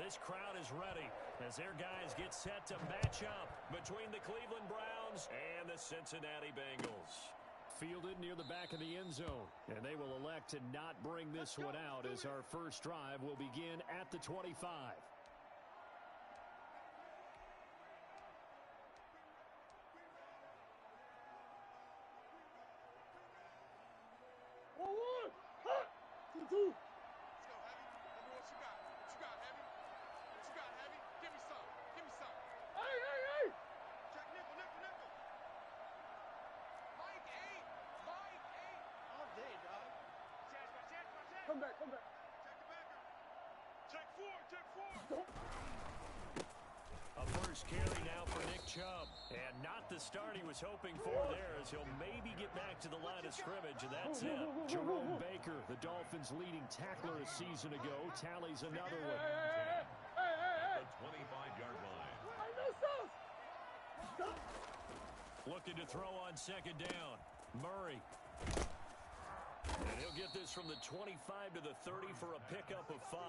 this crowd is ready as their guys get set to match up between the Cleveland Browns and the Cincinnati Bengals. Fielded near the back of the end zone, and they will elect to not bring this one out as our first drive will begin at the 25. Let's go, Heavy. Let me know what you got. What you got, Heavy? What you got, Heavy? Give me some. Give me some. Hey! Check nickel. Mike 8. All day, dog. Check. Come back. Check the back up. Check 4. A first carry now for Nick Chubb. And not the start he was hoping for there, as he'll maybe get back to the line of scrimmage, and that's it. Jerome Baker, the Dolphins' leading tackler a season ago, tallies another one. At the 25-yard line. Looking to throw on second down. Murray. And he'll get this from the 25 to the 30 for a pickup of 5.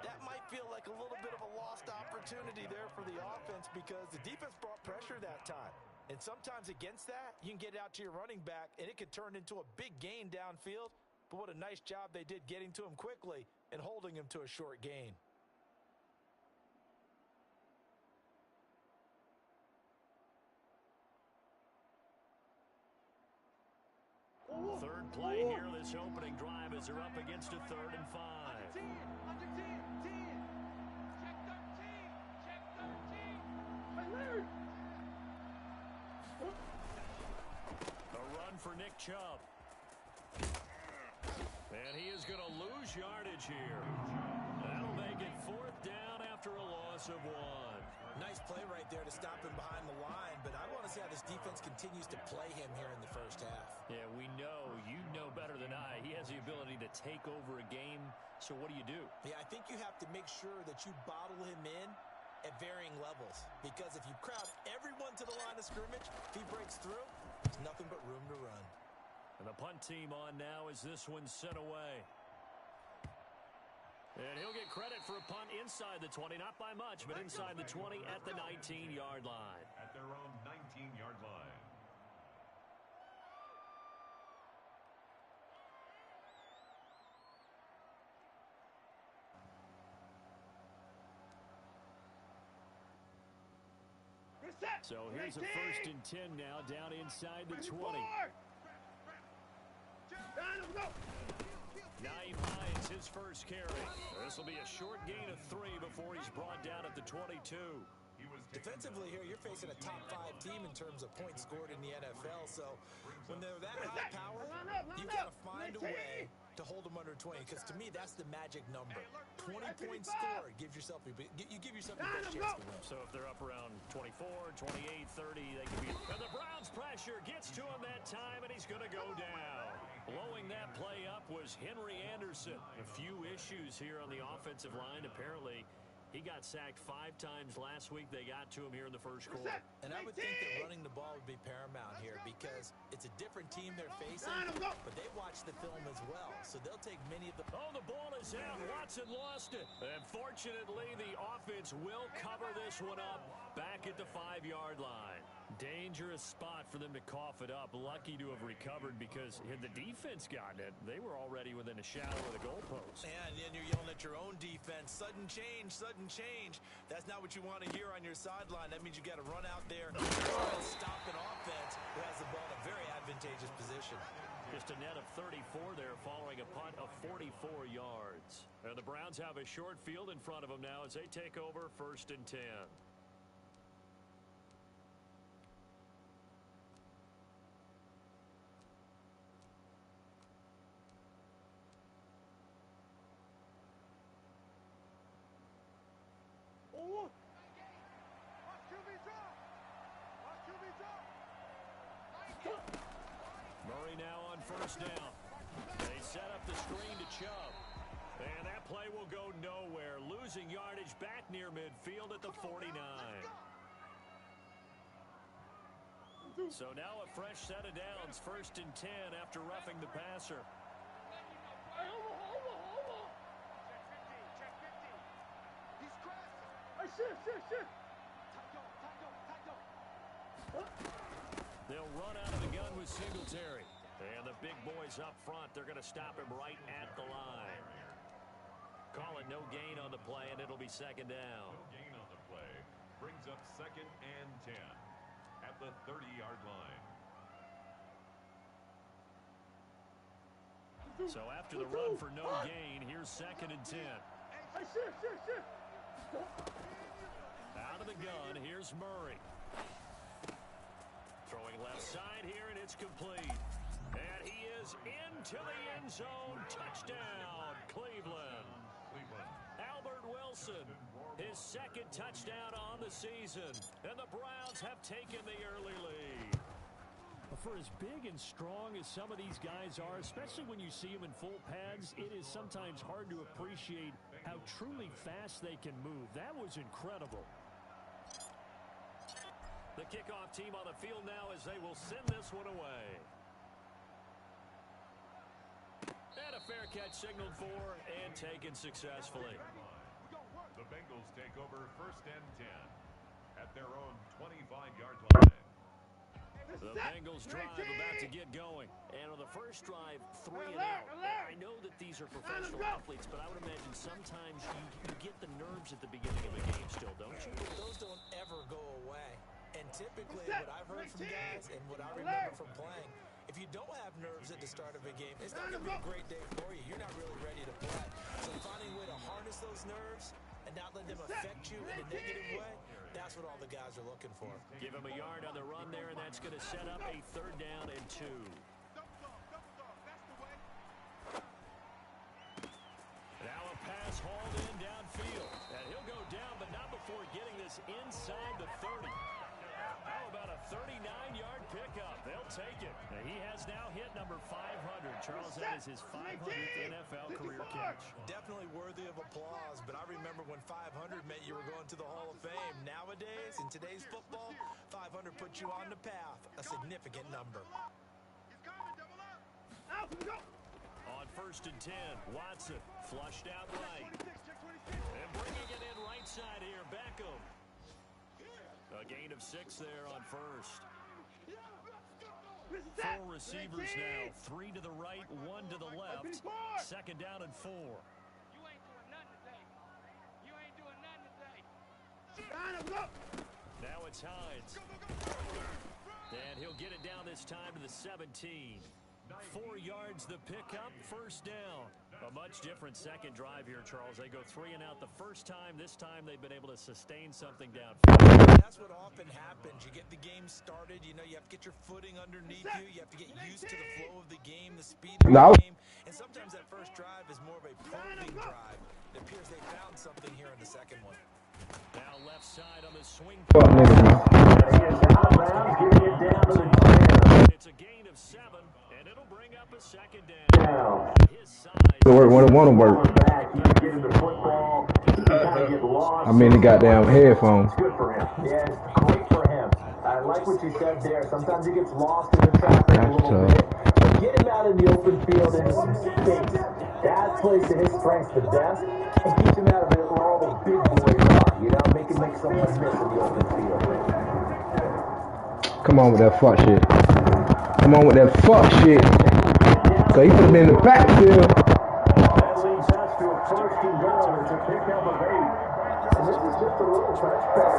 That might feel like a little bit of a lost opportunity there for the offense because the defense brought pressure that time. And sometimes against that, you can get it out to your running back, and it could turn into a big gain downfield. But what a nice job they did getting to him quickly and holding him to a short gain. Third play here, this opening drive as they're up against a 3rd and 5. Under 10. Check 13. Hey, Larry. A run for Nick Chubb. And he is going to lose yardage here. That'll make it 4th down after a loss of 1. Nice play right there to stop him behind the line, but I want to see how this defense continues to play him here in the first half. Yeah, we know. You know better than I. He has the ability to take over a game, so what do you do? Yeah, I think you have to make sure that you bottle him in at varying levels, because if you crowd everyone to the line of scrimmage, if he breaks through, there's nothing but room to run. And the punt team on now as this one's sent away. And he'll get credit for a punt inside the 20, not by much, but inside the 20 at the 19-yard line. At their own 19-yard line. So here's a 1st and 10 now, down inside the 20. Nyheim Hines, his first carry. This will be a short gain of 3 before he's brought down at the 22. Defensively here, you're facing a top 5 team in terms of points scored in the NFL. So when they're that high power, you got to find a way to hold them under 20. Because to me, that's the magic number. 20 points scored gives yourself you give yourself the best chance to win. So if they're up around 24, 28, 30, they can be. And the Browns' pressure gets to him that time, and he's going to go down. Blowing that play up was Henry Anderson. A few issues here on the offensive line. Apparently, he got sacked 5 times last week. They got to him here in the first quarter. And I would think that running the ball would be paramount here because it's a different team they're facing, but they watch the film as well, so they'll take many of the... Oh, the ball is out. Watson lost it. And fortunately, the offense will cover this one up back at the 5-yard line. Dangerous spot for them to cough it up. Lucky to have recovered because had the defense gotten it, they were already within a shadow of the goalpost. And then you're yelling at your own defense. Sudden change. That's not what you want to hear on your sideline. That means you got to run out there and stop an offense who has the ball in a very advantageous position. Just a net of 34 there following a punt of 44 yards. And the Browns have a short field in front of them now as they take over 1st and 10. Murray now on 1st down. They set up the screen to Chubb. And that play will go nowhere. Losing yardage back near midfield at the 49. So now a fresh set of downs. 1st and 10 after roughing the passer. They'll run out of the gun with Singletary. And the big boys up front, they're going to stop him right at the line. Calling no gain on the play, and it'll be second down. No gain on the play. Brings up 2nd and 10 at the 30-yard line. So after the run for no gain, here's 2nd and 10. Out of the gun, here's Murray. Throwing left side here, and it's complete. And he is into the end zone. Touchdown, Cleveland. Albert Wilson, his 2nd touchdown on the season. And the Browns have taken the early lead. For as big and strong as some of these guys are, especially when you see them in full pads, it is sometimes hard to appreciate how truly fast they can move. That was incredible. The kickoff team on the field now as they will send this one away. And a fair catch signaled for and taken successfully. The Bengals take over 1st and 10 at their own 25-yard line. The Bengals drive about to get going. And on the first drive, 3 and out. I know that these are professional athletes, but I would imagine sometimes you get the nerves at the beginning of a game still, don't you? Those don't ever go away. And typically, what I've heard from guys and what I remember from playing, if you don't have nerves at the start of a game, it's not going to be a great day for you. You're not really ready to play. So finding a way to harness those nerves and not let them affect you in a negative way, that's what all the guys are looking for. Give him a yard on the run there, and that's going to set up a 3rd down and 2. Now a pass hauled in downfield. And he'll go down, but not before getting this inside the 30. How about a 39-yard pickup? They'll take it. And he has now hit number 500. Charles, that is his 500th NFL career catch. Definitely worthy of applause, but I remember when 500 meant you were going to the Hall of Fame. Nowadays, in today's football, 500 puts you on the path, a significant number. On 1st and 10, Watson flushed out right. And bringing it in right side here, Beckham. A gain of 6 there on 1st. 4 receivers now, 3 to the right, 1 to the left. 2nd down and 4. You ain't doing nothing today. You ain't doing nothing today. Now it's Hines. And he'll get it down this time to the 17. 4 yards the pickup, 1st down. A much different second drive here, Charles. They go 3 and out the first time. This time they've been able to sustain something downfield. That's what often happens. You get the game started. You know, you have to get your footing underneath you. You have to get used to the flow of the game, the speed of the game. And sometimes that first drive is more of a probing drive. It appears they found something here in the second one. Now left side on the swing. It's a gain of 7, and it'll bring up a 2nd down. His size. Work when it want to work. I mean, the goddamn headphones. Good for him. Yeah, it's great for him. I like what you said there. Sometimes he gets lost in the traffic a little bit. But get him out in the open field in some space. That plays to his strengths the best and keeps him out of it where all the big boys are. You know, make him make someone miss in the open field. Come on with that fuck shit. Come on with that fuck shit. So he could have been in the backfield. That leads us to a 1st and goal. It's a pickup of 8. And this is just a little touchback.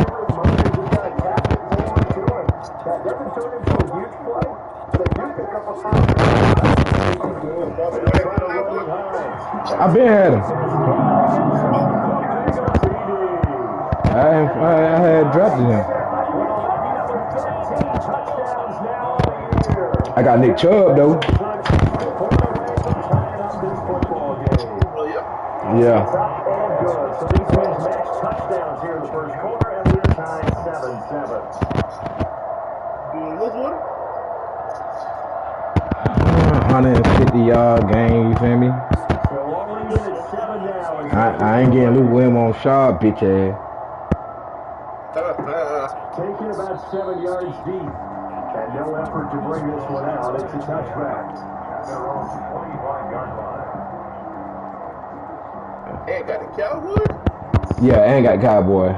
Murray just got a captain forward to him. That doesn't turn into a huge play, but you pick up a 5. I've been had him. I had drafted him. I got Nick Chubb though. Yeah. So these teams match touchdowns here in the first quarter, and we're tied 7-7. 150-yard game, you feel me? So Washington is 7 now. I ain't getting Lou Williams on sharp, bitch ass. Taking about 7 yards deep. And no effort to bring this one out. It's a touchback. Their own 25-yard line. Hey, got a Cowboy? Yeah, I ain't got Cowboy.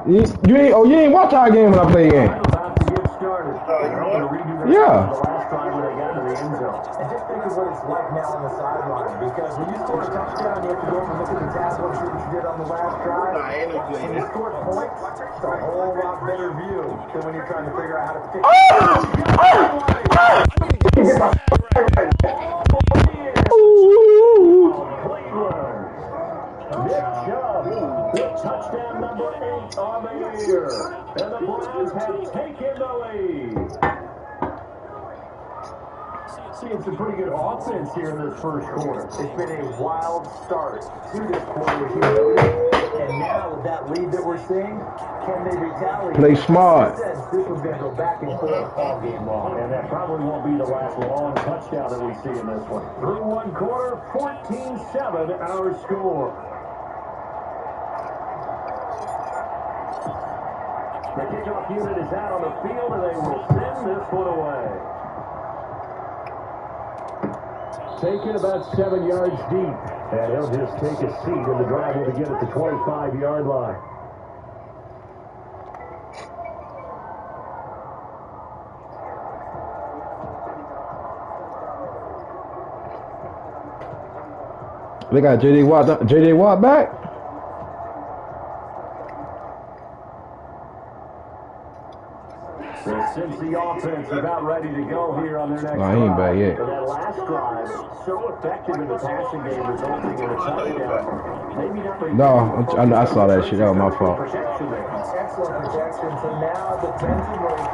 You ain't watch our game when I play again. About to get started. They're hoping to redo their Yeah. the last time when they got to the end zone. And just think of what it's like now on the sideline, because when you score a touchdown, you have to go over and look at the tablet and see what you did on the last drive. When you scored points, it's a whole lot better view than when you're trying to figure out how to fix it. Nick Chubb with touchdown number 8 on the year. And the Browns have taken the lead. Seeing some pretty good offense here in this first quarter. It's been a wild start to this quarter here. And now with that lead that we're seeing, can they retaliate? Play smart. This was going to go back and forth all game long. And that probably won't be the last long touchdown that we see in this one. Through one quarter, 14-7 our score. The kickoff unit is out on the field, and they will send this one away. Taken about 7 yards deep, and he'll just take a seat, and the drive will begin at the 25-yard line. They got J.D. Watt back. The Cincy offense about ready to go here on their next No, he ain't back yet. And that last drive, so effective in the passing game, resulting in a touchdown. Maybe not No, I saw that shit. That was my fault. Excellent protection. So now the tension rate.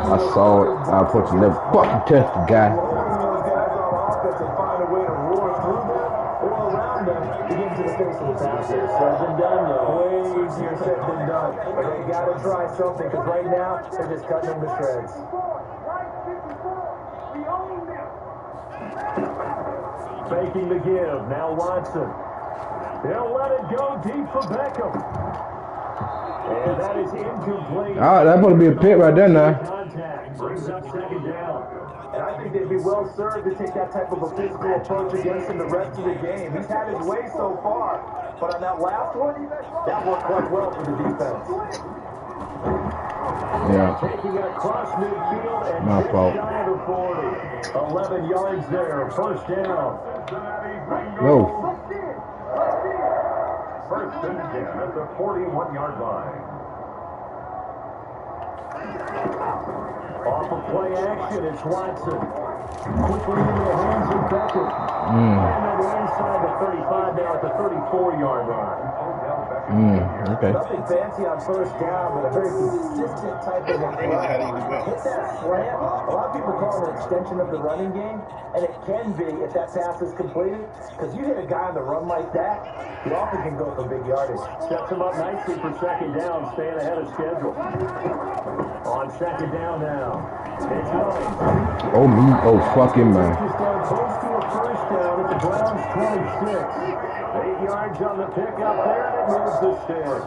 I saw it. I put you never fucking test the guy. Those guys on offense and find a way to roar through them or around them to get into the face of the passer. Said and done, though. Way easier said than done. But they got to try something, because right now they're just cutting them to shreds. Faking the give. Now Watson. They'll let it go deep for Beckham. And that is incomplete. That would be a pick right there now. Contact brings up second down. And I think they'd be well served to take that type of a physical approach against him the rest of the game. He's had his way so far, but on that last one, that worked quite well for the defense. Yeah. Taking it across midfield and My fault. shy of the 40. 11 yards there, first down. No. First and 10 at the 41-yard line. Off of play action, it's Watson. Quickly into the hands of Beckham. And then inside the 35, now at the 34-yard line. Okay. Nothing fancy on first down, but a very consistent type of a play. Hit that slant. A lot of people call it an extension of the running game, and it can be if that pass is completed, because you hit a guy on the run like that, he often can go for big yardage. Sets him up nicely for second down, staying ahead of schedule. On second down now. It's Hines. Oh, me. Oh, fucking man. Just down close to a first down at the Browns 26. 8 yards on the pickup there, and it moves the sticks.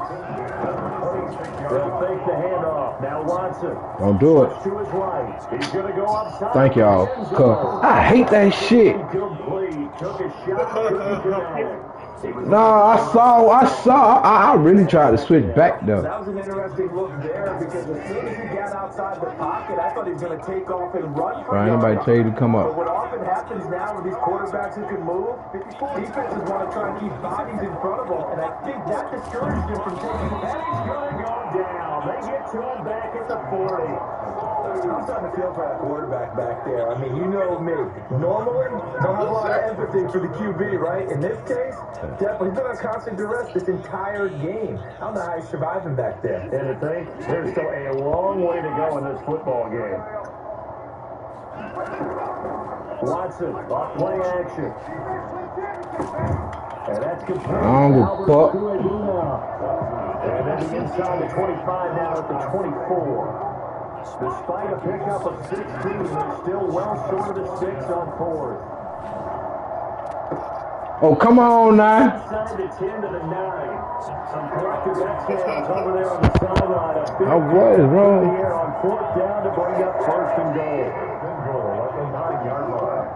They'll fake the handoff. Now Watson. Don't do it. To his right. He's going to go upside. Thank y'all. I hate that shit. Incomplete. Took a shot. Couldn't deny it. No, I really tried to switch back though. That was an interesting look there, because as soon as he got outside the pocket, I thought he was going to take off and run. Or anybody tell you to come But up. what often happens now with these quarterbacks who can move, defenses want to try and keep bodies in front of them, and I think that discouraged him from taking the pass. He's going to go down. They get to him back at the 40. I'm starting to feel for that quarterback back there. I mean, you know me. Normally, don't have a lot of empathy for the QB, right? In this case, definitely. He's been on constant duress this entire game. I don't know how he's surviving back there. And to think, there's still a long way to go in this football game. Watson, off play action. And that's complete. I don't give a fuck. And then the inside the 25 now at the 24. Despite a pickup of 16, they're still well short of the 6 on fourth. Oh, come on now. Inside the 10 to the 9. Some collective exhales over there on the sideline. Oh, what is wrong? In the air on fourth down to bring up first and goal. At the 9-yard line.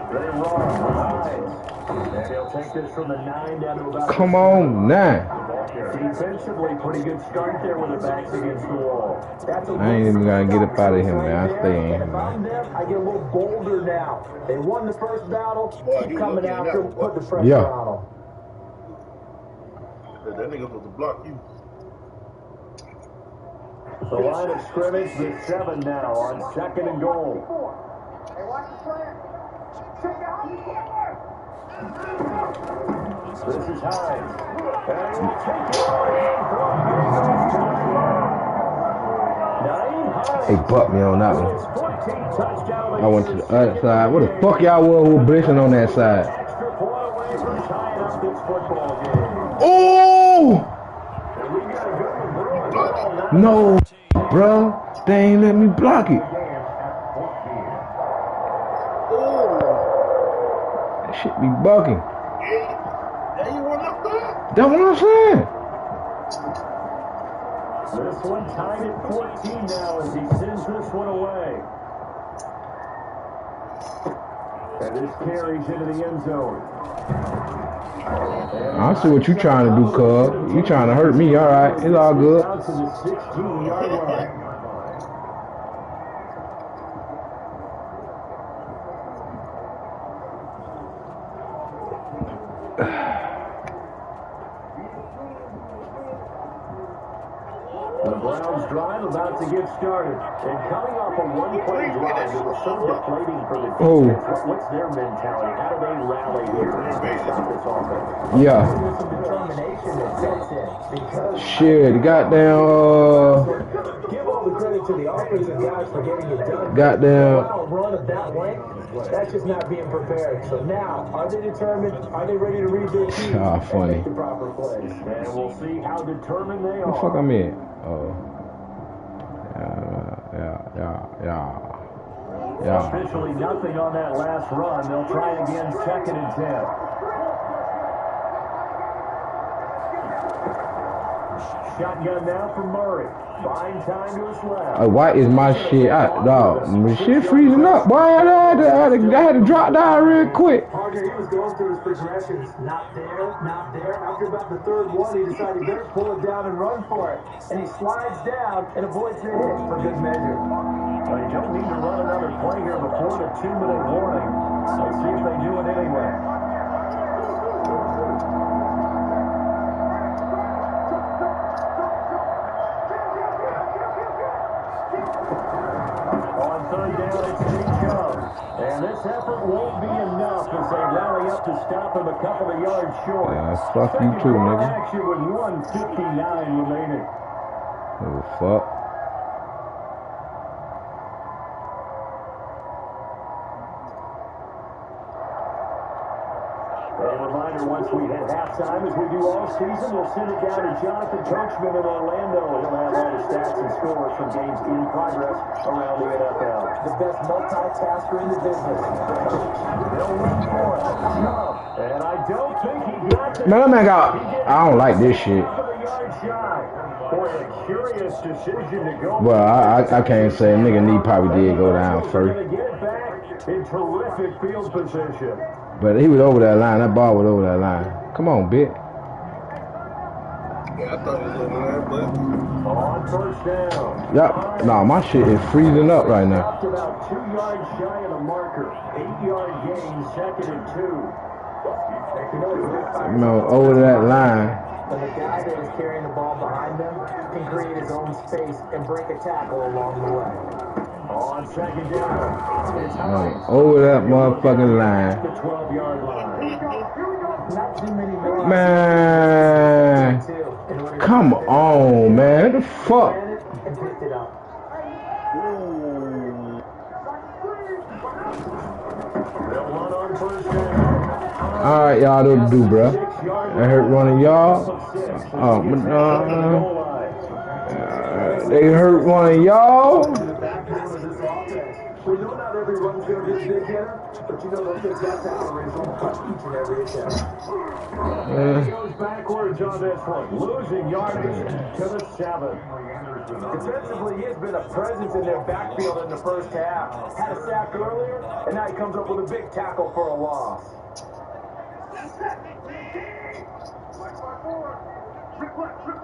They run. Hines. And They'll take this from the 9 down to about. Come on now. Defensively, pretty good start there with the backs against the wall. That's I ain't even gonna get up out of him, man. I stay in here, if I'm man. them, I get a little bolder now. They won the first battle, keep coming after them, put the pressure Yeah. on them. That nigga supposed to block you. The line of scrimmage, the 7 now on 2nd and goal. This is Hines. And he will take it away They bucked me on that one. 14th touchdown. I went to the other side. What the fuck y'all were who were blitzing on that side? Extra point away from tying up this football game. Oh! And we got a good one. No, bro. They ain't let me block it. That shit be bugging. Yeah, you run up there? That's what I'm saying. This one tied at 14 now as he sends this one away. And this carries into the end zone. I see what you trying to do, cuz. You trying to hurt me, all right. It's all good. Out to the 16-yard line. The Browns drive about to get started. And coming off a one-play drive, it was so deflating for the defense. What's their mentality? How do they rally here to stop this offense? Yeah. There's some determination that sets in because Shit, goddamn, give all the credit to the offensive guys for getting it done. goddamn. Wow, run of that length, that's just not being prepared. So now, are they determined? Are they ready to read their keys Ah, and funny. make the proper plays? And we'll see how determined they What the fuck are. I'm in? Oh. Yeah. Officially nothing on that last run. They'll try again 2nd and 10. Shotgun now from Murray. Buying time to his left. Why is my shit out, dog? My shit freezing up. Boy, I had to drop down real quick. Parker, he was going through his progressions. Not there, not there. After about the 3rd one, he decided he better pull it down and run for it. And he slides down and avoids the hit for good measure. Well, you don't need to run another play here before the 2-minute warning. Let's see if they do it anyway. On 3rd down, it's Nick Chubb. And this effort won't be enough as they rally up to stop him a couple of yards short. Yeah, fuck you too, nigga. Action with 1:59 remaining. Oh, fuck. A reminder, once we hit halftime, as we do all season, we'll send it down to Jonathan Coachman in Orlando. He'll have all the stats and scores from games in progress around the NFL. The best multitasker in the business. They'll run for it. And I don't think he got this. Man, that man got. I don't like this shit. Boy, a curious decision to go. Well, I can't say a nigga knee probably did go down first. Going to get it back in terrific field position. But he was over that line. That ball was over that line. Come on, bitch. Yeah, I thought it was over there, but On 1st down. Yep. Nah, my shit is freezing up right now. Dropped about 2 yards shy of the marker. 8-yard gain, 2nd and 2. You know, over that line. And the guy that is carrying the ball behind them can create his own space and break a tackle along the way. On 2nd down, it's Hines. Over that motherfucking line. The 12-yard line. Not too many more. Man. Come on, man. What the fuck? And picked it up. They'll run on 1st down. Alright, y'all do what to do, bro. I hurt one of y'all. Oh, they hurt one of y'all. We know not every run's going to be a big hitter, but you know they'll take that tolerance on each and every attempt. He goes backwards on this one, losing yardage to the 7. Defensively, he has been a presence in their backfield in the first half. Had a sack earlier, and now he comes up with a big tackle for a loss. They're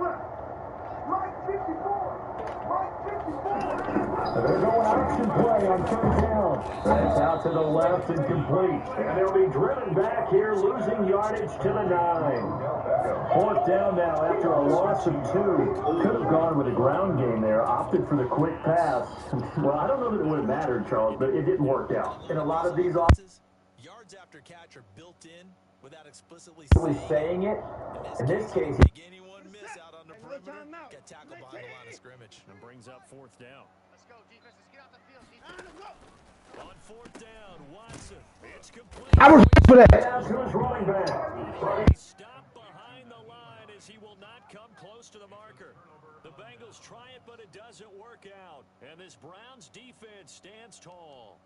going option play on third down. That's out to the left and complete. And they'll be driven back here, losing yardage to the 9. Fourth down now after a loss of 2. Could have gone with a ground game there, opted for the quick pass. Well, I don't know that it would have mattered, Charles, but it didn't work out. In a lot of these offenses, yards after catch are built in without explicitly saying it. In this case, anyone miss out on the perimeter, get tackled behind the line of scrimmage. And brings up fourth down. Let's go, defense. Let's get out the field. Defense. On fourth down, Watson. It's complete. I was for that. down to his running back. He stopped behind the line as he will not come close to the marker. The Bengals try it, but it doesn't work out. And this Browns defense stands tall.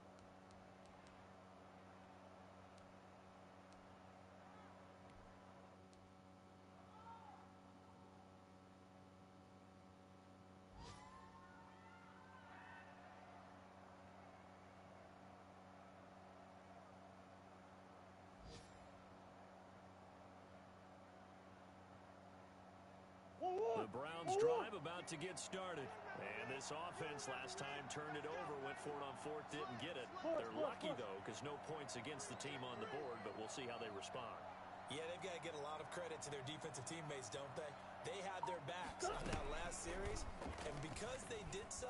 The Browns drive about to get started. And this offense last time turned it over, went for it on fourth, didn't get it. They're lucky, though, because no points against the team on the board, but we'll see how they respond. Yeah, they've got to get a lot of credit to their defensive teammates, don't they? They had their backs on that last series, and because they did so,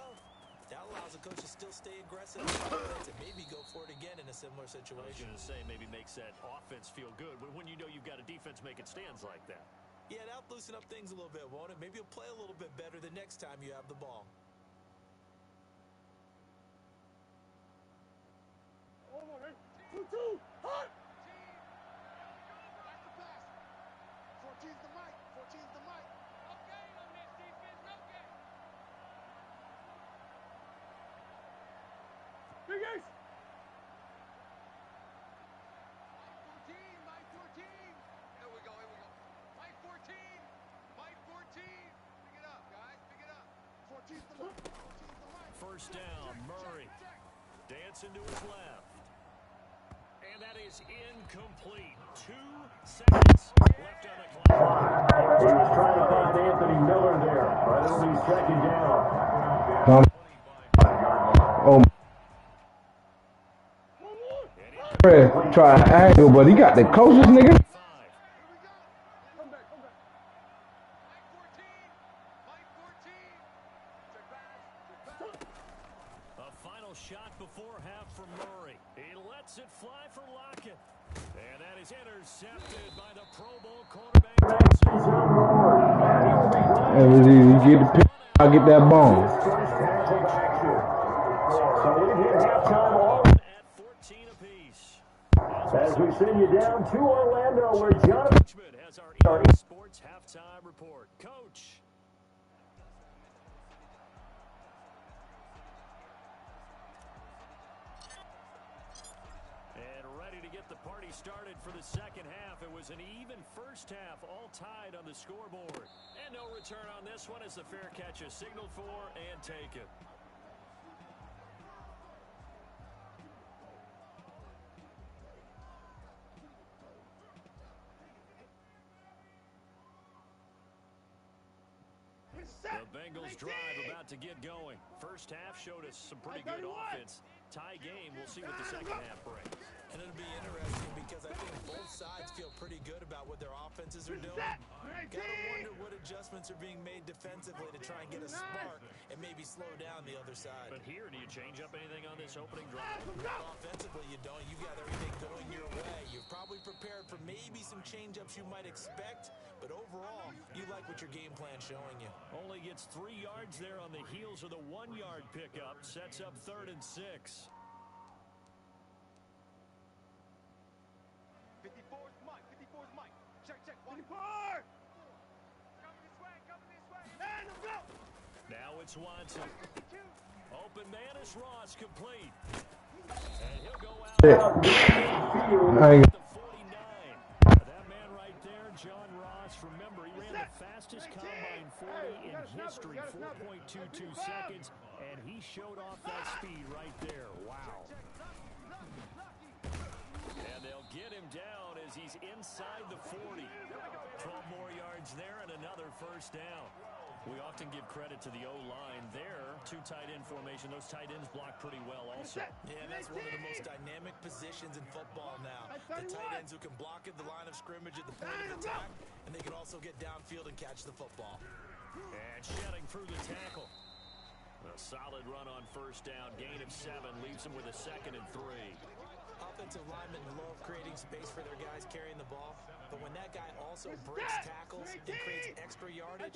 that allows the coach to still stay aggressive and maybe go for it again in a similar I was situation. going to say maybe makes that offense feel good, but when you know you've got a defense making stands like that. Yeah, that'll loosen up things a little bit, won't it? Maybe you'll play a little bit better the next time you have the ball. Hot! 14's the mic. 14's the mic. Okay on this defense. Okay. Big Ace. Mike 14. Here we go. Mike 14. Mike 14. Pick it up, guys. Pick it up. 14's the mic. 14's the mic. First down, Murray. Dancing to his left. And that is incomplete. 2 seconds left on the clock. He was trying to find Anthony Miller there, but it'll be second down. Oh, my. Try an angle, but he got the closest nigga. Come back. Mike 14. Mike 14. Check back. A final shot before half from Murray. He lets it fly for Lockett. And that is intercepted by the Pro Bowl quarterback. You get the pick, I'll get that ball. First half of action. So we hit halftime all At 14 apiece. as we send you down to Orlando, where Jonathan Richmond has our EA Sports halftime report. Coach. And ready to get the party started for the second half. It was an even first half, all tied on the scoreboard. And no return on this one as the fair catch is signaled for and taken. The Bengals drive about to get going. First half showed us some pretty good offense. Tie game, we'll see what the second half brings. And it'll be interesting because I think both sides feel pretty good about what their offenses are doing. Gotta wonder what adjustments are being made defensively to try and get a spark and maybe slow down the other side. But here, do you change up anything on this opening drive? Offensively, you don't. You got everything going your way. You've probably prepared for maybe some change-ups you might expect, but overall, you like what your game plan's showing you. Only gets 3 yards there on the heels of the 1-yard pickup. Sets up 3rd and 6. 54's Mike. 54's Mike. Check. 54! Coming this way. Man, let's go! Now it's Watson. Open man is Ross, complete. And he'll go out I ain't at the 49. That man right there, John Ross, remember, he ran the fastest combine 40 in history, 4.22 seconds, and he showed off that speed right there. Wow. And they'll get him down as he's inside the 40. 12 more yards there and another first down. We often give credit to the O-line there. Two tight end formation. Those tight ends block pretty well also. Yeah, that's one of the most dynamic positions in football now. The tight ends who can block at the line of scrimmage at the point of attack, and they can also get downfield and catch the football. And shedding through the tackle. A solid run on first down. Gain of 7 leaves him with a 2nd and 3. Offensive linemen love creating space for their guys carrying the ball, but when that guy also breaks tackles and creates extra yardage,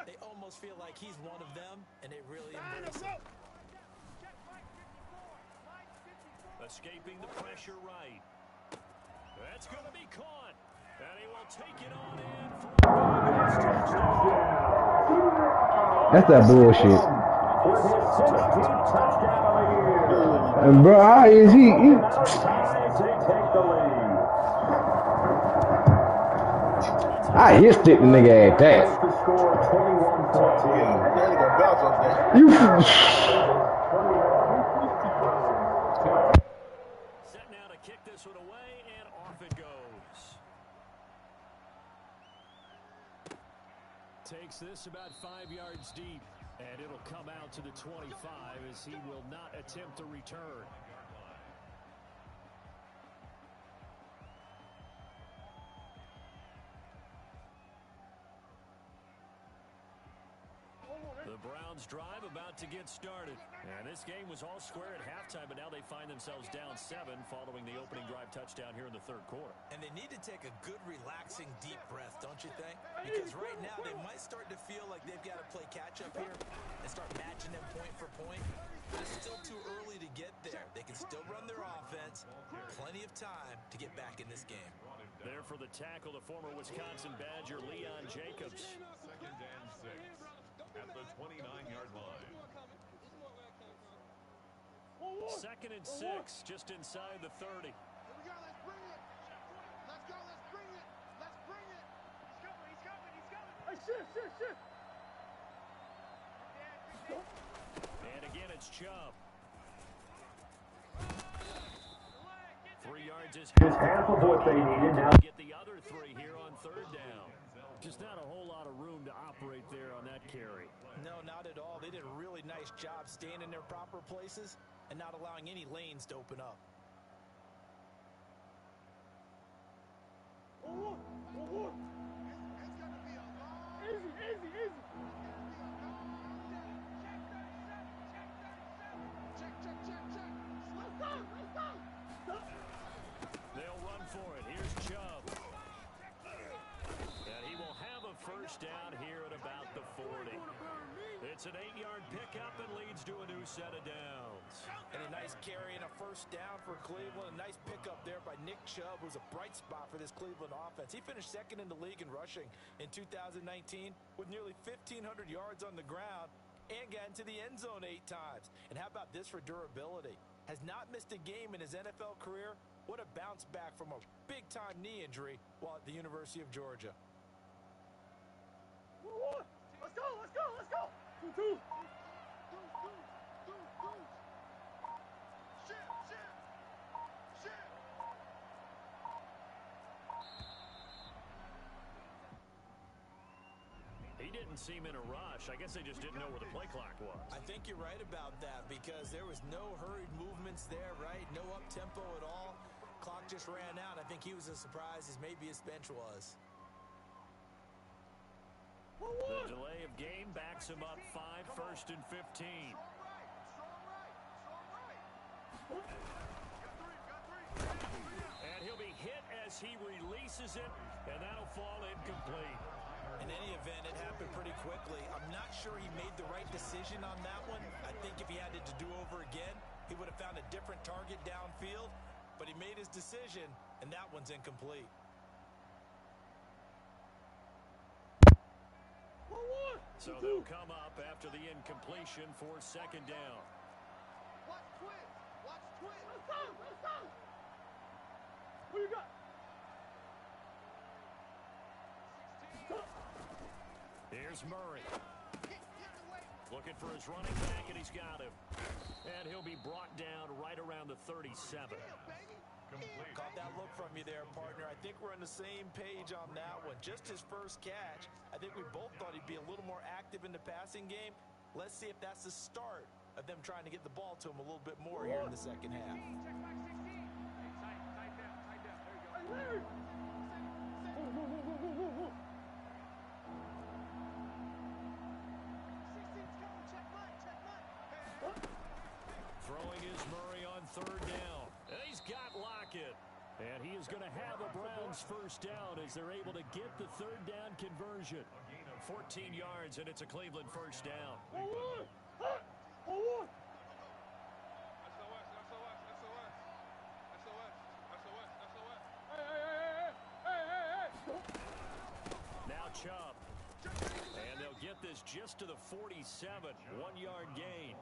they almost feel like he's one of them, and they really embrace him. Escaping the pressure right. That's going to be caught. And he will take it on in for a touchdown. That's that bullshit. And bro, how is he? I hit stick the nigga at that. You. Set now to kick this one away, and off it goes. Takes this about 5 yards deep, and it'll come out to the 25 as he will not attempt to return. The Browns drive about to get started. And this game was all square at halftime, but now they find themselves down 7 following the opening drive touchdown here in the third quarter. And they need to take a good, relaxing, deep breath, don't you think? Because right now they might start to feel like they've got to play catch-up here and start matching them point for point. But it's still too early to get there. They can still run their offense. Plenty of time to get back in this game. There for the tackle, the former Wisconsin Badger, Leon Jacobs. 2nd and 6 at the 29-yard line. 2nd and 6, just inside the 30. Here we go, let's bring it. Let's go, let's bring it. Let's bring it. He's coming, he's coming, he's coming. Hey, shit. And again, it's Chubb. 3 yards is Just half of what they needed now. get the other 3 here on third down. Just not a whole lot of room to operate there on that carry. No, not at all. They did a really nice job staying in their proper places and not allowing any lanes to open up. It's gonna be a long. Easy. Check. Let's go. They'll run for it. Here's Chubb. And he will have a first down here at about the 40. It's an 8-yard pickup and leads to a new set of downs. And a nice carry and a first down for Cleveland. A nice pickup there by Nick Chubb, who's a bright spot for this Cleveland offense. He finished 2nd in the league in rushing in 2019 with nearly 1,500 yards on the ground and got into the end zone 8 times. And how about this for durability? Has not missed a game in his NFL career. What a bounce back from a big-time knee injury while at the University of Georgia. Let's go. 2. Shit. He didn't seem in a rush. I guess they just didn't know where the play clock was. I think you're right about that because there was no hurried movements there, right? No up-tempo at all. Clock just ran out. I think he was as surprised as maybe his bench was. The delay of game backs him up 5, 1st and 15. And he'll be hit as he releases it, and that'll fall incomplete. In any event, it happened pretty quickly. I'm not sure he made the right decision on that one. I think if he had it to do over again, he would have found a different target downfield. But he made his decision, and that one's incomplete. So they'll come up after the incompletion for 2nd down. Watch twist. Let's go. Who you got? Here's Murray. Looking for his running back, and he's got him. And he'll be brought down right around the 37. complete. Caught that look from you there, partner. I think we're on the same page on that one. Just his first catch. I think we both thought he'd be a little more active in the passing game. Let's see if that's the start of them trying to get the ball to him a little bit more here in the second half. Throwing is Murray on third down. And he's got Lockett. And he is going to have a Browns first down as they're able to get the third down conversion. 14 yards, and it's a Cleveland first down. Now Chubb. And they'll get this just to the 47. 1-yard gain.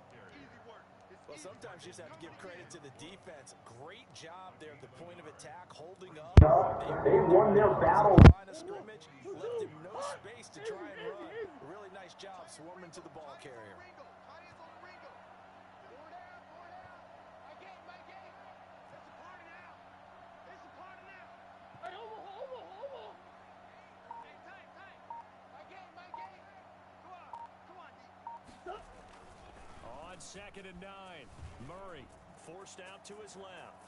Well, sometimes you just have to give credit to the defense. Great job there at the point of attack, holding up. They won their battle. Line of scrimmage, left him no space to try and run. A really nice job swarming to the ball carrier. On 2nd and 9, Murray forced out to his left.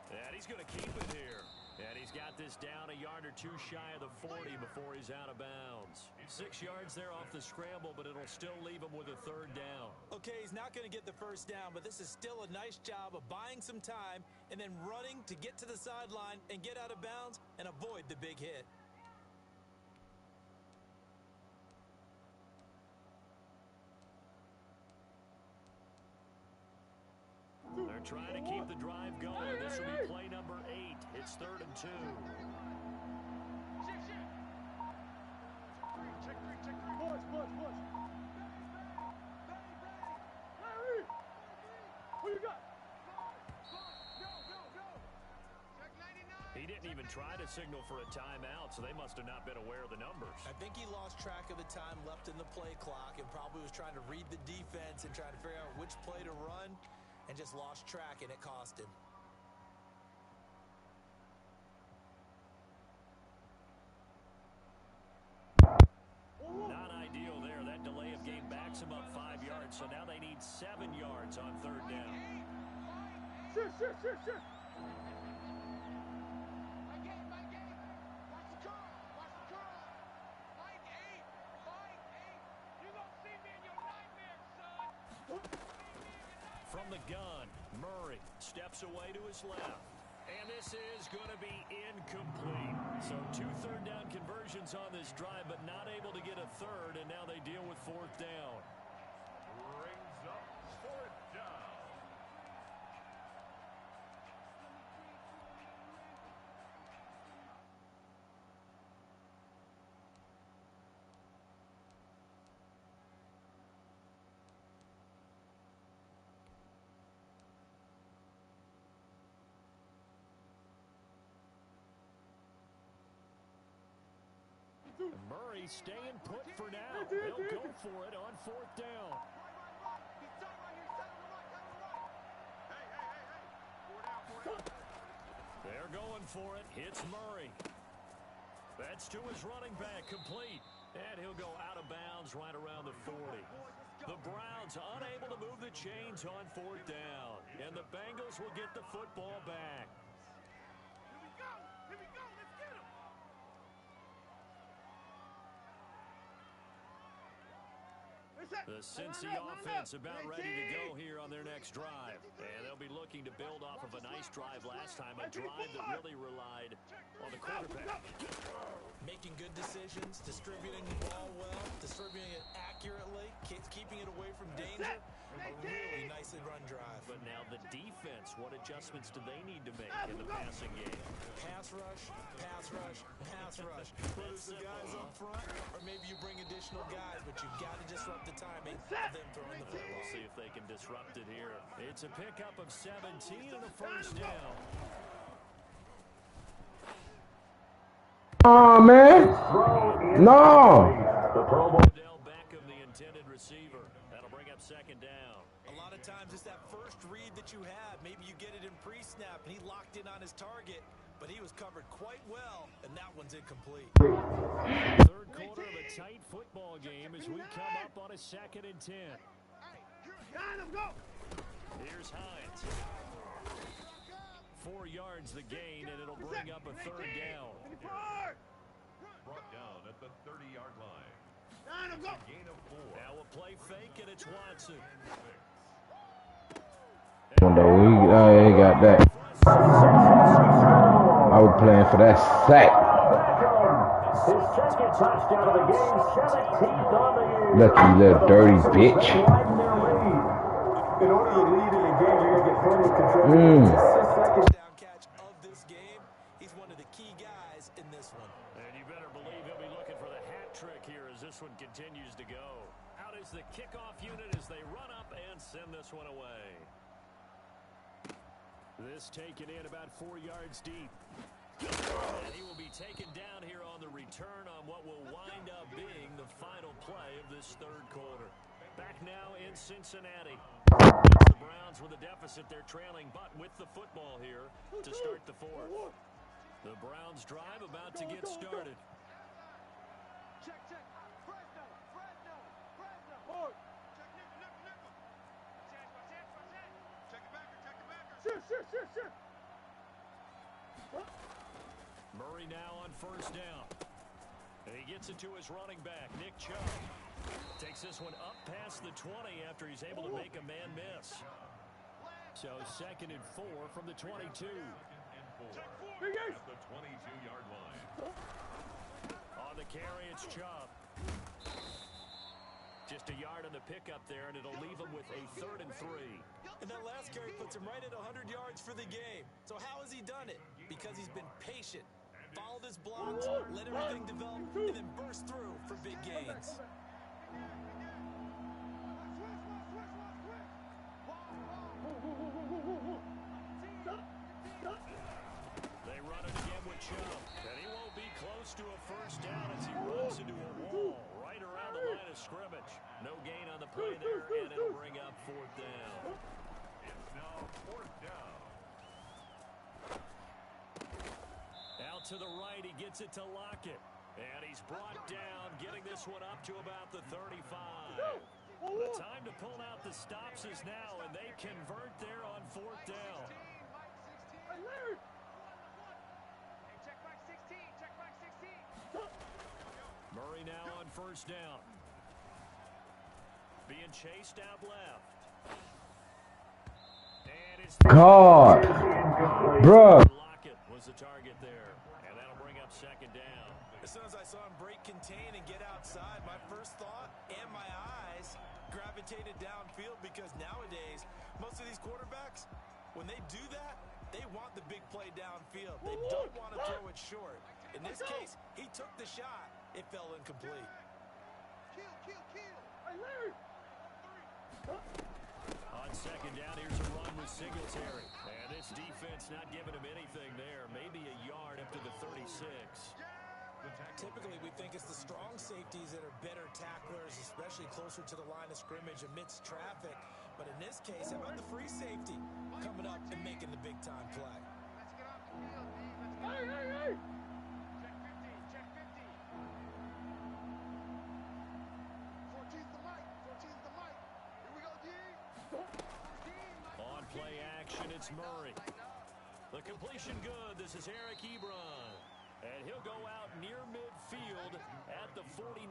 And he's going to keep it here. And he's got this down a yard or two shy of the 40 before he's out of bounds. 6 yards there off the scramble, but it'll still leave him with a third down. Okay, he's not going to get the first down, but this is still a nice job of buying some time and then running to get to the sideline and get out of bounds and avoid the big hit. They're trying to keep the drive going. This will be play number 8. It's 3rd and 2. Check three. Push. Larry! Who you got? Go. Check 99. He didn't even try to signal for a timeout, so they must have not been aware of the numbers. I think he lost track of the time left in the play clock and probably was trying to read the defense and trying to figure out which play to run and just lost track, and it cost him. Not ideal there. That delay of game backs him up 5 yards, so now they need 7 yards on third down. Sure. From the gun, Murray steps away to his left. And this is going to be incomplete. So 2 third down conversions on this drive, but not able to get a third, and now they deal with 4th down. Brings up 4th down. Murray staying put for now. They'll go for it on 4th down. They're going for it. Hits Murray. That's to his running back, complete. And he'll go out of bounds right around the 40. The Browns unable to move the chains on 4th down. And the Bengals will get the football back. Here we go. Let's get him. The Cincy offense about ready to go here on their next drive. And they'll be looking to build off of a nice drive last time, a drive that really relied on the quarterback. Making good decisions, distributing the ball well, distributing it accurately, keeping it away from danger. A really nicely run drive. But now the defense, what adjustments do they need to make in the passing game? Pass rush. Whether it's the guys up front, or maybe you bring additional guys, but you've got to disrupt the timing of them throwing the football. We'll see if they can disrupt it here. It's a pickup of 17 and a first down. Oh, man. No. Odell Beckham, the intended receiver. That'll bring up 2nd down. A lot of times it's that first read that you have. Maybe you get it in pre-snap, and he locked in on his target, but he was covered quite well, and that one's incomplete. Third quarter of a tight football game as we come up on a 2nd and 10. Here's Hines. 4 yards the gain, and it'll bring up a 3rd down. Brought down at the 30-yard line. It's a gain of 4. Now a play fake, and it's Watson. He got that. I was playing for that sack. His second touchdown of the game, 17th on the year. Lucky little dirty bitch. In order to lead in the game, you're going to get plenty of control. Down catch of this game. He's one of the key guys in this one. And you better believe he'll be looking for the hat trick here as this one continues to go. Out is the kickoff unit as they run up and send this one away. This taken in about 4 yards deep. And he will be taken down here on the return on what will wind up being the final play of this 3rd quarter. Back now in Cincinnati. It's the Browns with a deficit. They're trailing, but with the football here to start the 4th. The Browns drive about to get started. Check. Fresno. Hold. Check nickel. Check the backer. Shit. Murray now on 1st down. And he gets it to his running back, Nick Chubb. Takes this one up past the 20 after he's able to make a man miss. So 2nd and 4 from the 22. At the 22-yard line. On the carry, it's Chubb. Just a yard on the pickup there, and it'll leave him with a 3rd and 3. And that last carry puts him right at 100 yards for the game. So how has he done it? Because he's been patient, followed his blocks, let everything develop, and then burst through for big gains. They run it again with Chubb, and he won't be close to a 1st down as he runs into a wall right around the line of scrimmage. No gain on the play there, and it'll bring up 4th down. It's now 4th down. Out to the right, he gets it to Lockett. And he's brought down, getting this one up to about the 35. The time to pull out the stops is now, and they convert there on 4th down. Murray now on 1st down. Being chased out left. And it's God. Bruh. Lockett was the target there, and that'll bring up 2nd down. As soon as I saw him break contain and get outside, my first thought and my eyes gravitated downfield because nowadays, most of these quarterbacks, when they do that, they want the big play downfield. They don't want to throw it short. In this case, he took the shot. It fell incomplete. Kill. On 2nd down, here's a run with Singletary. And this defense not giving him anything there. Maybe a yard up to the 36. Typically, we think it's the strong safeties that are better tacklers, especially closer to the line of scrimmage amidst traffic. But in this case, how about the free safety coming up and making the big-time play? Let's get off the field, D. Let's get Check 50. 14's the mic. Here we go, D. On play action, it's Murray. The completion good. This is Eric Ebron. And he'll go out near midfield at the 49.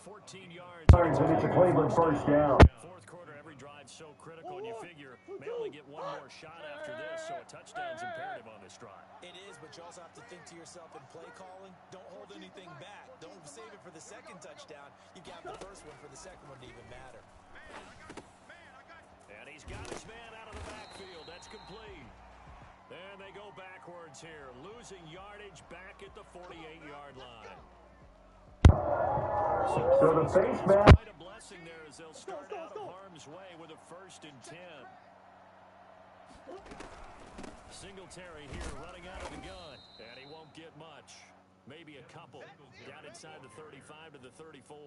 14 yards. And it's a Cleveland 1st down. 4th quarter, every drive so critical, and you figure may only get one more shot after this, so a touchdown's imperative on this drive. It is, but you also have to think to yourself in play calling, don't hold anything back. Don't save it for the 2nd touchdown. You got the 1st one for the 2nd one to even matter. And he's got his man out of the backfield. That's complete. And they go backwards here, losing yardage back at the 48-yard line. So the face mask. Quite a blessing there as they'll start out of harm's way with a 1st and 10. Singletary here running out of the gun, and he won't get much. maybe a couple down inside the 35 to the 34.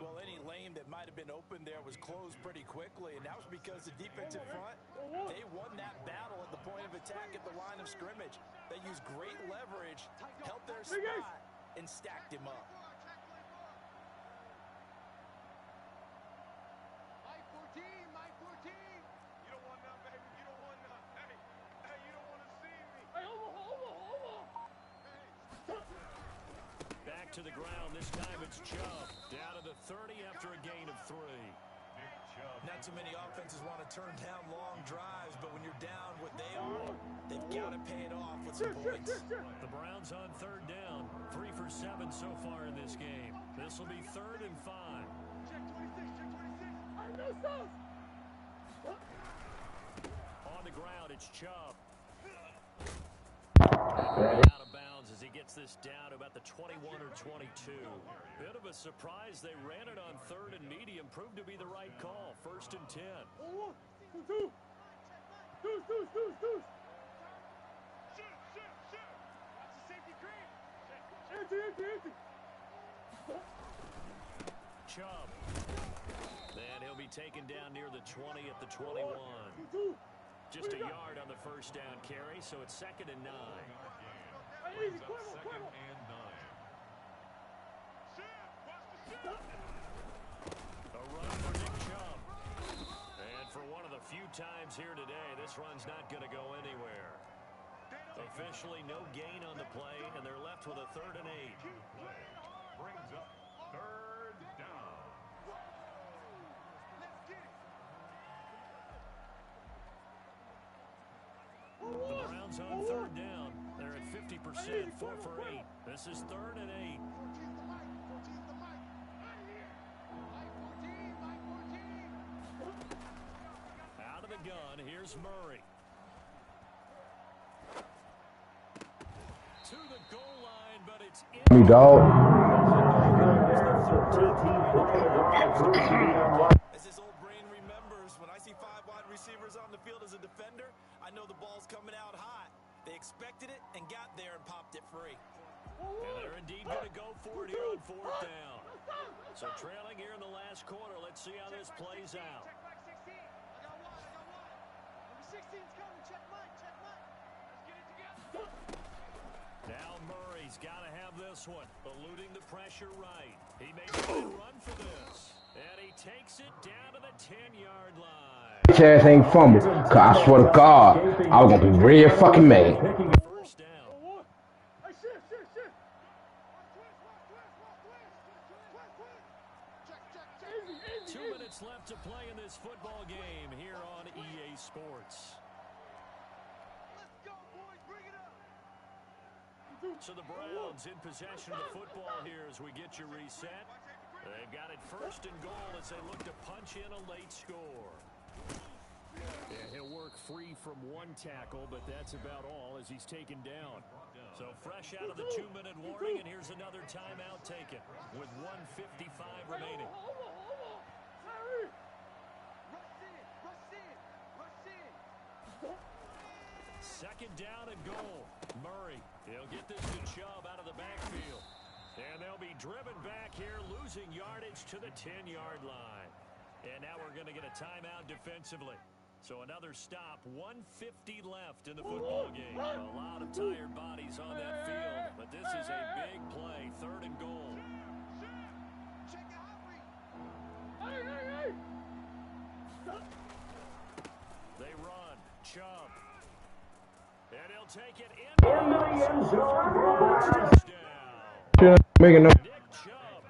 Well, any lane that might have been open there was closed pretty quickly, and that was because the defensive front, they won that battle at the point of attack at the line of scrimmage. They used great leverage, held their spot, and stacked him up. Mike 14, Mike 14. You don't want none, baby. You don't want none. Hey, you don't want to see me. Hey, Back to the ground. This time it's Chubb. Down to the 30 after a gain of 3. Not too many offenses want to turn down long drives, but when you're down what they are, they've got to pay it off with some points. The Browns on 3rd down. 3 for 7 so far in this game. This will be 3rd and 5. check 26, check 26. On the ground, it's Chubb. Out of bounds as he gets this down to about the 21 or 22. Bit of a surprise. They ran it on 3rd and medium. Proved to be the right call. 1st and 10. Shoot. Watch the safety creep. Empty. Chubb. And he'll be taken down near the 20 at the 21. Just a yard on the 1st down carry, so it's 2nd and 9. Brings up 2nd and 9. A run for Nick Chubb. And for one of the few times here today, this run's not going to go anywhere. Officially no gain on the play, and they're left with a 3rd and 8. Brings up 3rd down. The Browns on 3rd down. They're at 50%, 4 for 8. This is 3rd and 8. 14's the Mike. 14's the Mike. Mike 14. Out of the gun, here's Murray. To the goal line, but it's in. Me, dog. As his old brain remembers, when I see 5 wide receivers on the field as a defender, I know the ball's coming out hot. They expected it and got there and popped it free. And they're indeed going to go for it here on 4th down. So trailing here in the last quarter. Let's see how this plays out. Check Mike 16. I got one. Number 16's coming. Check Mike. Let's get it together. Now Murray's got to have this one. Eluding the pressure right. He made a good run for this. And he takes it down to the 10-yard line. Bitch ass ain't fumble. Cause I swear to God, I was gonna be real fucking mad. 1st down. Hey, shit. Check. Easy. 2 minutes left to play in this football game here on EA Sports. Let's go, boys. Bring it up. So the Browns in possession of the football here as we get you reset. They've got it 1st and goal as they look to punch in a late score. And he'll work free from 1 tackle, but that's about all as he's taken down. So fresh out of the 2-minute warning, and here's another timeout taken with 1:55 remaining. Rush in. 2nd down and goal. Murray, he'll get this to Chubb out of the backfield. And they'll be driven back here, losing yardage to the 10-yard line. And now we're going to get a timeout defensively. So another stop, 1:50 left in the football game. A lot of tired bodies on that field, but this is a big play, 3rd and goal. Check it out, Reed. They run, Chubb. And he'll take it in. Into the end zone. Touchdown. Making no. Nick Chubb.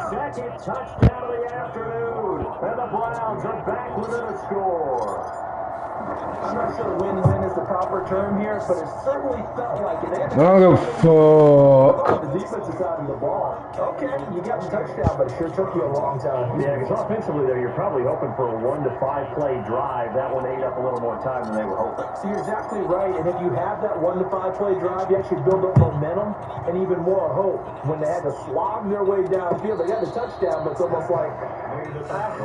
Second touchdown of the afternoon. And the Browns are back within a score. I'm not sure win-win is the proper term here, but it certainly felt like it. I don't give a fuck. The defensive side of the ball. Okay, you got the touchdown, but it sure took you a long time. Yeah, because offensively, though, you're probably hoping for a 1 to 5 play drive. That one ate up a little more time than they were hoping. So you're exactly right, and if you have that 1 to 5 play drive, you actually build up momentum and even more hope. When they had to slog their way downfield, they got the touchdown, but it's almost like,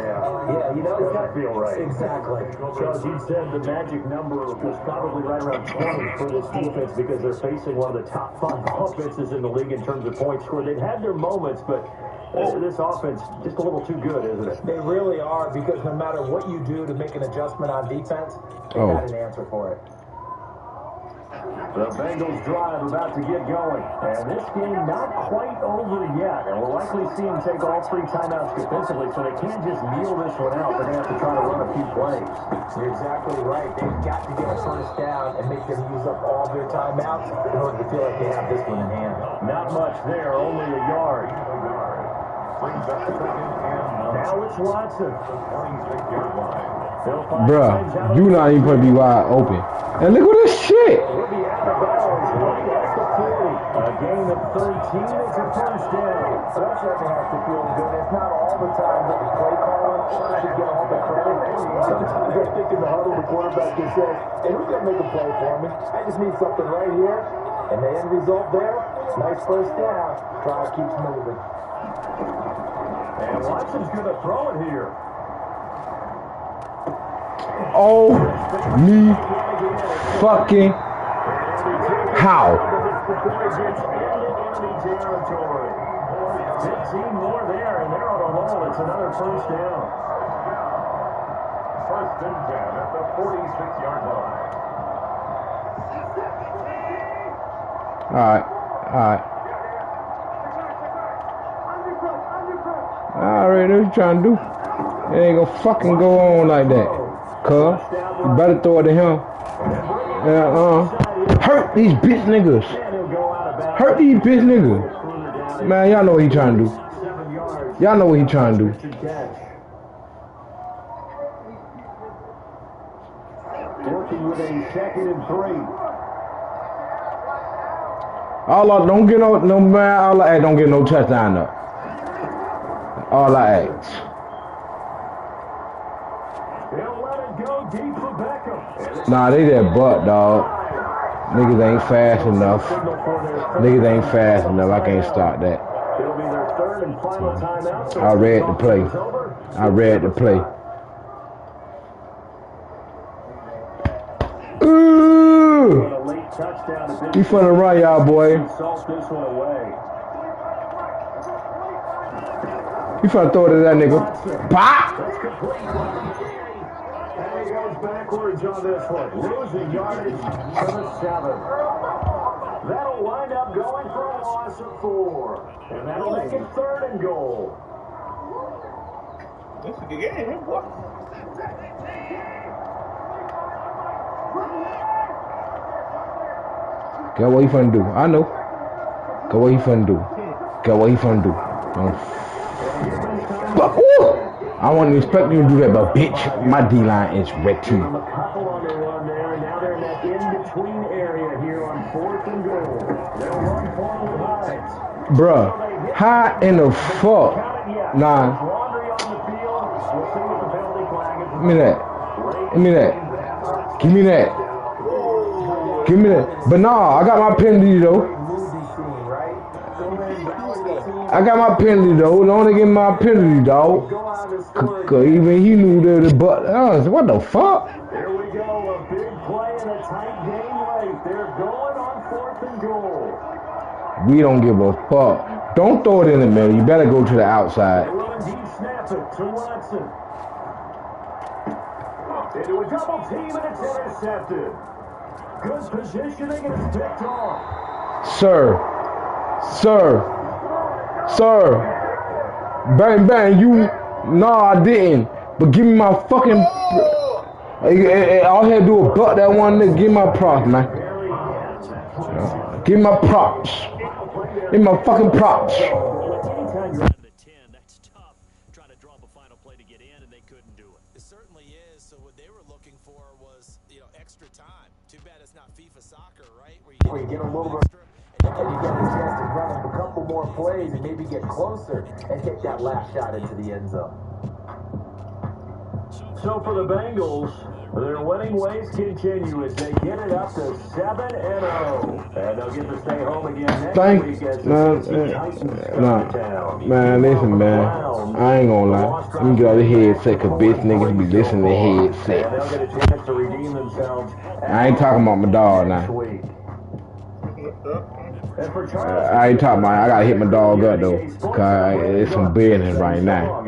yeah, you know, it's got to feel right. Exactly. So as you said, said the magic number was probably right around 20 for this defense because they're facing one of the top 5 offenses in the league in terms of points scored. They've had their moments, but this offense just a little too good, isn't it? They really are, because no matter what you do to make an adjustment on defense, they got an answer for it. The Bengals drive about to get going. And this game not quite over yet. And we'll likely see them take all 3 timeouts defensively, so they can't just kneel this one out. They're going to have to try to run a few plays. You're exactly right. They've got to get a first down and make them use up all their timeouts in order to feel like they have this one in hand. Not much there, only a yard. Now it's Watson. Bruh, you not even gonna be wide open. And look at this shit. A gain of 13, it's a first down. Belichick has to feel good. It's not all the time that the play caller should get all the credit. Sometimes I think in the huddle, the quarterback just says, hey, who's going to make a play for me? I just need something right here. And the end result there, nice first down. Crowd keeps moving. And Watson's going to throw it here. Oh, me fucking how? 15 more there, and they're on a roll. It's another first down. First and 10 at the 46-yard line. All right. I already know what you're trying to do. It ain't gonna fucking go on like that. Cuz, you better throw it to him. Hurt these bitch niggas. Hurt these bitch niggas. Man, y'all know what he trying to do. Y'all know what he trying to do. Working with a 2nd and 3. Don't get no man. All I ask, don't get no touchdown up. All I ask. They'll let it go deep for Beckham. Nah, they that butt, dog. Niggas ain't fast enough. Niggas ain't fast enough. I can't stop that. It'll be their 3rd and final timeout. I read the play. Ooh! He finna run, y'all, boy. He finna throw it to that nigga. Pop! And he goes backwards on this one. Losing yardage to the 7. That'll wind up going for a loss of 4. And that'll make it 3rd and goal. This is the game, boy. Got what he finna do. I know. Got what he finna do. But, I wasn't expecting you to do that, but bitch, my D-line is ready. A couple on the run there, and now they're in that in-between area here on 4th and goal. They'll run for the Hides. Bruh, how in the fuck? Nah. Give me that. But nah, I got my penalty though. Don't give me my penalty, dog. Cause even he knew that the butt. What the fuck? There we go, a big play and a tight game late. They're going on 4th and goal. We don't give a fuck. Don't throw it in the middle. You better go to the outside. They run deep, snap it to Watson. Into a double team and it's intercepted. Good positioning and it's picked off. Sir. Bang, you. No, I didn't. But give me my fucking. All I had to do was butt that one nigga. Give me my props, man. Give me my props. Give me my fucking props. Anytime you're out of the 10, that's tough. Trying to draw up a final play to get in, and they couldn't do it. It certainly is. So what they were looking for was, extra time. Too bad it's not FIFA soccer, right? Where you get a little extra. And you get a chance to run up a couple more plays and maybe get closer and hit that last shot into the end zone. So for the Bengals, Their winning ways continue as they get it up to 7-0. And they'll get to stay home again next week as the Titans come to town. Man, listen, man. I ain't gonna lie. Let me get out of the headset, cause bitch niggas be listening to headsets. And they'll get a chance to redeem themselves. I ain't talking about my dog now. I ain't talking about, I gotta hit my dog up though, cause it's some business right now.